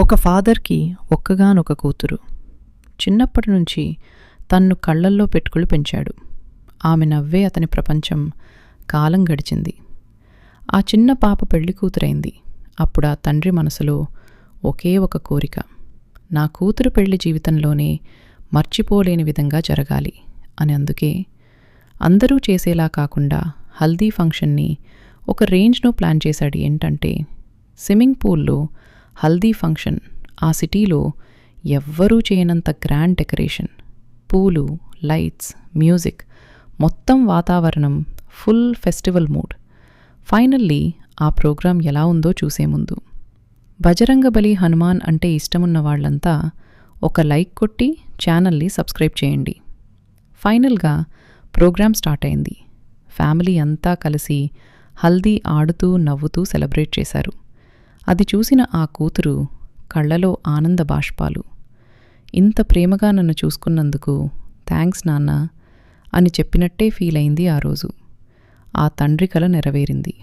ఒక ఫాదర్కి ఒక్కగానొక కూతురు. చిన్నప్పటి నుంచి తన్ను కళ్ళల్లో పెట్టుకుని పెంచాడు. ఆమె నవ్వే అతని ప్రపంచం. కాలం గడిచింది. ఆ చిన్న పాప పెళ్లి కూతురైంది. అప్పుడా తండ్రి మనసులో ఒకే ఒక కోరిక, నా కూతురు పెళ్లి జీవితంలోనే మర్చిపోలేని విధంగా జరగాలి అని. అందుకే అందరూ చేసేలా కాకుండా హల్దీ ఫంక్షన్ని ఒక రేంజ్లో ప్లాన్ చేశాడు. ఏంటంటే స్విమ్మింగ్ పూల్లో హల్దీ ఫంక్షన్. ఆ సిటీలో ఎవ్వరూ చేయనంత గ్రాండ్ డెకరేషన్, పూలు, లైట్స్, మ్యూజిక్, మొత్తం వాతావరణం ఫుల్ ఫెస్టివల్ మూడ్. ఫైనల్లీ ఆ ప్రోగ్రాం ఎలా ఉందో చూసే ముందు బజరంగబలి హనుమాన్ అంటే ఇష్టమున్న వాళ్ళంతా ఒక లైక్ కొట్టి ఛానల్ని సబ్స్క్రైబ్ చేయండి. ఫైనల్గా ప్రోగ్రాం స్టార్ట్ అయింది. ఫ్యామిలీ అంతా కలిసి హల్దీ ఆడుతూ నవ్వుతూ సెలబ్రేట్ చేశారు. అది చూసిన ఆ కూతురు కళ్ళలో ఆనంద బాష్పాలు. ఇంత ప్రేమగా నన్ను చూసుకున్నందుకు థ్యాంక్స్ నాన్న అని చెప్పినట్టే ఫీల్ అయింది ఆ రోజు. ఆ తండ్రి కల నెరవేరింది.